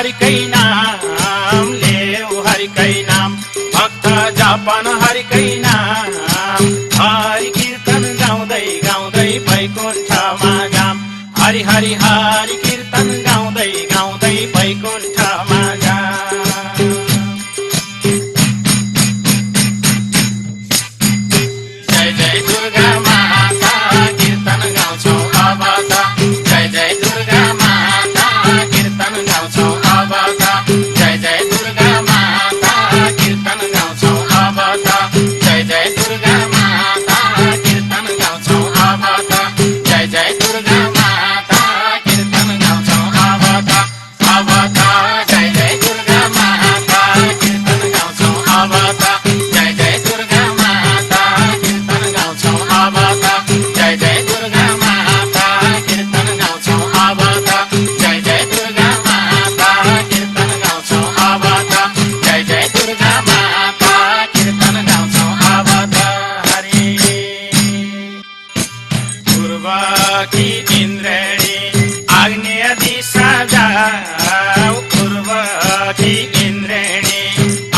हरिकै नाम लेऊ हरिकै नाम भक्त जपन हरिकै नाम हरि कीर्तन गाउँदै गाउँदै वैकुण्ठमा जाम हरि हरि हरि कीर्तन गाउँदै गाउँदै वैकुण्ठमा जाम जय जय दुर्गा माता कीर्तन गाउँछौ अब त जय जय दुर्गा माता कीर्तन गाउँछौ अब त जय जय दुर्गा माता कीर्तन गाउँछौ अब त जय जय दुर्गा माता कीर्तन गाउँछौ अब त जय जय दुर्गा माता कीर्तन गाउँछौ अब त जय जय दुर्गा माता कीर्तन गाउँछौ अब त जय जय दुर्गा माता कीर्तन गाउँछौ अब त जय जय दुर्गा माता कीर्तन गाउँछौ अब त जय जय दुर्गा माता कीर्तन गाउँछौ अब त जय जय दुर्गा माता कीर्तन गाउँछौ अब त हरि पूर्वकी इन्द्रेणी आग्नेय दिशा जाऊ पूर्वकी इन्द्रेणी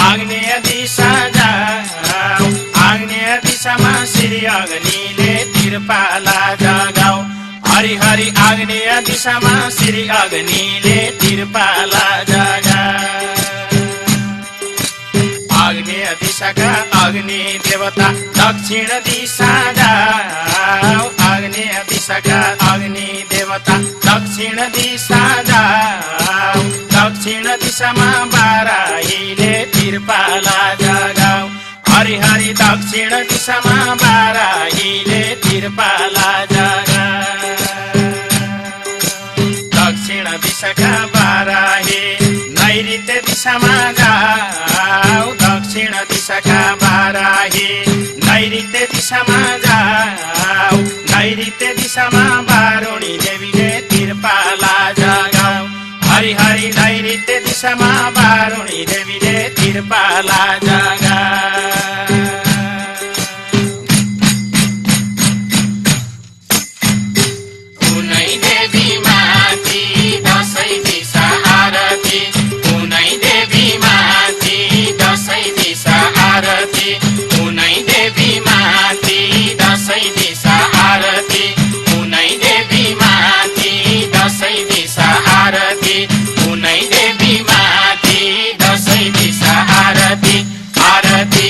आग्नेय दिशा जाऊ आग्नेय दिशामा श्री अग्निले तिरपाला जगाऊ हरि हरि आग्नेय दिशामा श्री अग्निले तिरपाला जगाऊ आग्नेय दिशाका अग्नि देवता दक्षिण दिशा जाऊ आग्नेय दिशाका अग्नि देवता दक्षिण दिशा जाऊ दक्षिण दिशामा बाराहीले तिरपाला जगाऊ हरि हरि दक्षिण दिशामा बाराहीले तिरपाला जगाऊ दक्षिण दिशाका बाराही नैऋत्य दिशामा जाऊ दक्षिण दिशाका बाराही नैऋत्य दिशामा जाऊ नैऋत्य दिशामा बारुणी देवीले तिरपाला जगाऊ हरि हरि नैऋत्य दिशामा बारुणी देवीले तिरपाला जगाऊ उनै देवी माथि दशै दिशा आरती उनै देवी माथि दशै दिशा आरती उनै देवी माथि दशै दिशा आरती उनै देवी माथि दशै दिशा आरती उनै देवी माथि दशै दिशा आरती आरती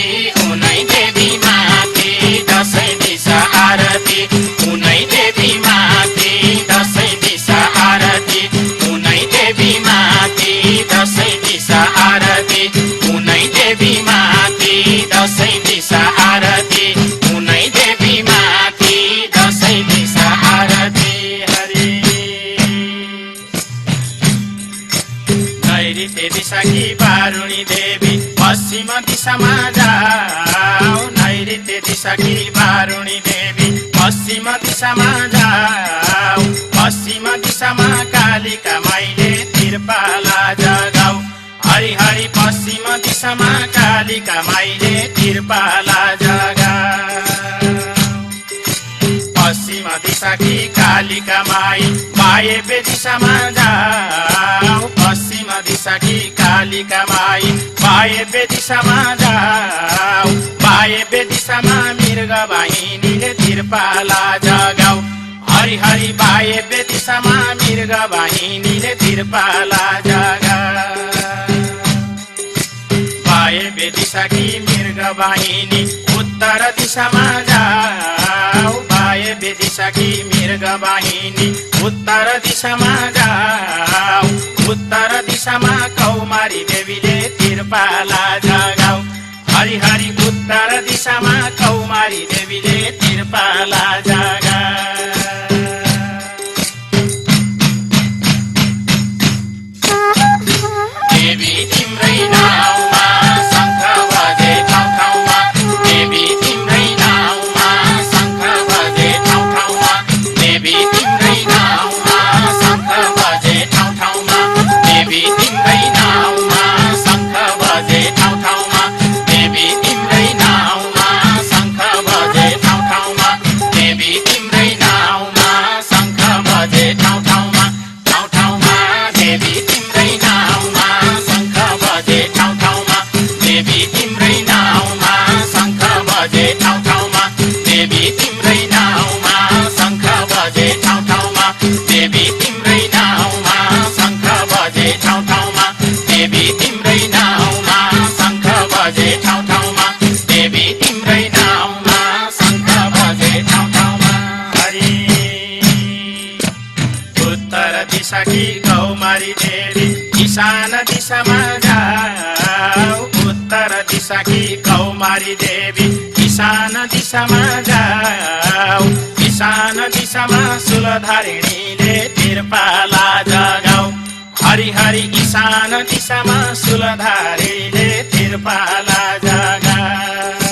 उनै देवी माथि दशै दिशा आरती उनै देवी माथि दशै दिशा आरती उनै देवी माथि दशै दिशा आरती उनै देवी माथि दशै दिशा आरती उनै देवी माथि दशै दिशा आरती हरि नैऋत्य दिशाकी बारुणी देवी पश्चिम दिशामा जाऊ नैऋत्य दिशाकी बारुणी देवी पश्चिम दिशामा जाऊ पश्चिम दिशामा कालिका माईले तिरपाला जगाऊ हरि हरि पश्चिम दिशामा कालिका माईले तिरपाला जगाऊ पश्चिम दिशाकी कालिका माई वायव्य दिशामा जाऊ पश्चिम दिशाकी कालिका माई वायव्य दिशामा जाऊ वायव्य दिशामा मृग वाहिनीले तिरपाला जगाऊ हरि हरि वायव्य दिशामा मृग वाहिनीले तिरपाला जगाऊ वायव्य दिशाकी मृग वाहिनी उत्तर दिशामा जाऊ वायव्य दिशाकी मृग वाहिनी उत्तर दिशामा जाऊ उत्तर दिशामा कौमारी देवीले तिरपाला जगाऊ हरि हरि उत्तर दिशामा कौमारी देवीले तिरपाला जगाऊ देवी तिम्रै नाउँमा शङ्ख बजे ठाउँ ठाउँमा देवी तिम्रै नाउँमा शङ्ख बजे ठाउँ ठाउँमा देवी तिम्रै नाउँमा शङ्ख बजे ठाउँ ठाउँमा देवी तिम्रै नाउँमा शङ्ख बजे ठाउँ ठाउँमा देवी तिम्रै नाउँमा शङ्ख दिशाकी कौमारी देवी ईशान दिशामा जाऊ उत्तर दिशाकी कौमारी देवी ईशान दिशामा जाऊ ईशान दिशामा शूलधारिणीले तिरपाला जगाऊ हरि हरि ईशान दिशामा शूलधारीले तिरपाला जगाऊ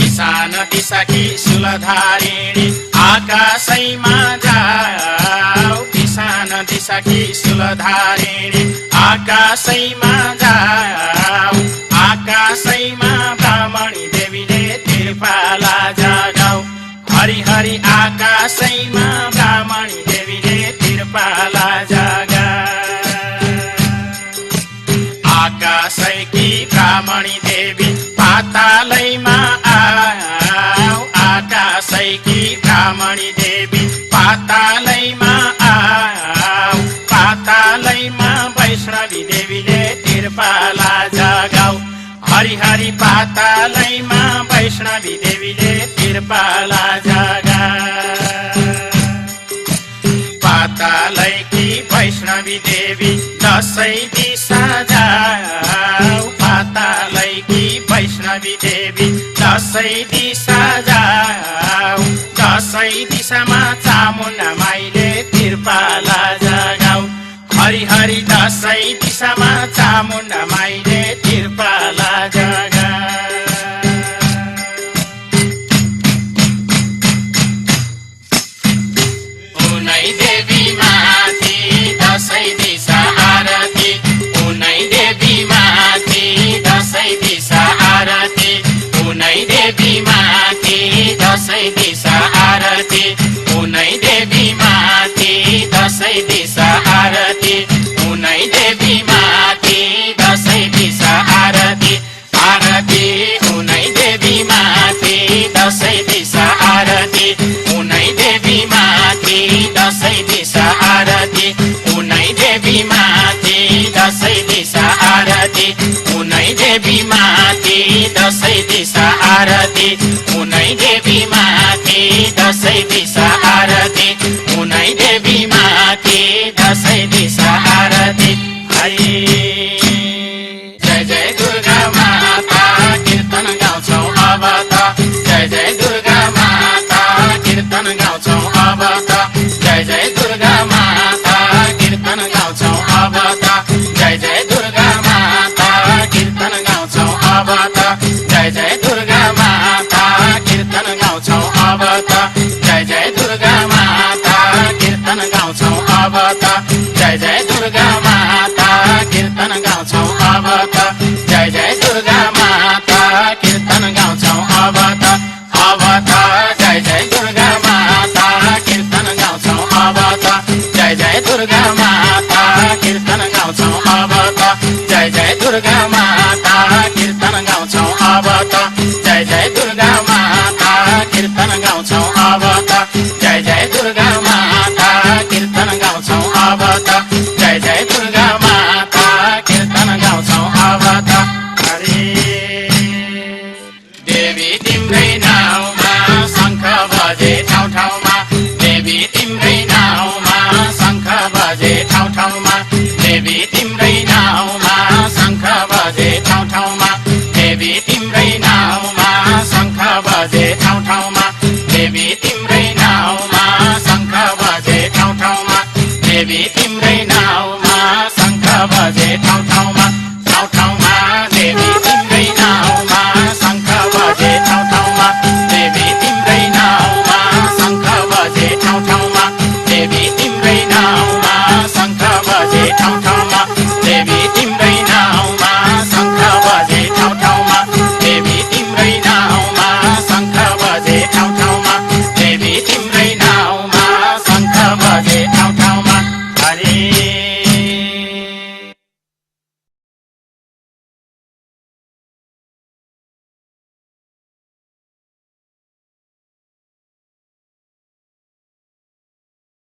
ईशान दिशाकी शूलधारिणी आकाशैमा जाऊ ईशान दिशाकी शूलधारिणी आकाशैमा जाऊ आकाशैमा ब्राह्मणी देवीले तिरपाला जगाऊ हरि हरि आकाशैमा ब्राह्मणी देवीले तिरपाला जगाऊ आकाशैकी ब्राह्मणी देवी पातालैमा आऊ आकाशैकी ब्राह्मणी देवी पातालैमा आऊ पातालैमा वैष्णवी देवीले तिरपाला जगाऊ हरि हरि पातालैमा वैष्णवी देवीले तिरपाला जगाऊ पातालैकी वैष्णवी देवी दसैँ दिशा जाऊ पातालैकी वैष्णवी देवी दसैँ दिशा जाऊ दसैँ दिशामा चामुण्डा माईले तिरपाला जगाऊ हरि हरि दसैँ दिशामा चामुण्डा माईले तिरपाला जगाऊ उनै देवी माथि दसैँ दिशा आरती उनै देवी माथि दसैँ दिशा आरती उनै देवी माथि दसैँ दिशा आरती उनै देवी माथि दसैँ दिशा आरती उनै देवी माथि दसैँ दिशा आरती आरती उनै देवी माथि दसैँ दिशा आरती उनै देवी माथि दसैँ दिशा आरती उनै देवी माथि दसैँ दिशा आरती उनै देवी माथि दसैँ दिशा आरती उनै देवी माथि दसैँ दिशा आरती उनै देवी माथि दसैँ दिशा आरती हरि जय जय दुर्गा माता कीर्तन गाउँछौ अब त जय जय दुर्गा माता कीर्तन गाउँछौ अब त जय जय दुर्गा माता कीर्तन गाउँछौ अब त जय जय दुर्गा माता कीर्तन गाउँछौ अब त जय जय दुर्गा माता कीर्तन गाउँछौ अब त जय जय दुर्गा माता कीर्तन गाउँछौ अब त जय जय दुर्गा माता कीर्तन गाउँछौ अब त जय जय दुर्गा माता कीर्तन गाउँछौ अब त जय जय दुर्गा माता कीर्तन गाउँछौ अब त जय जय दुर्गा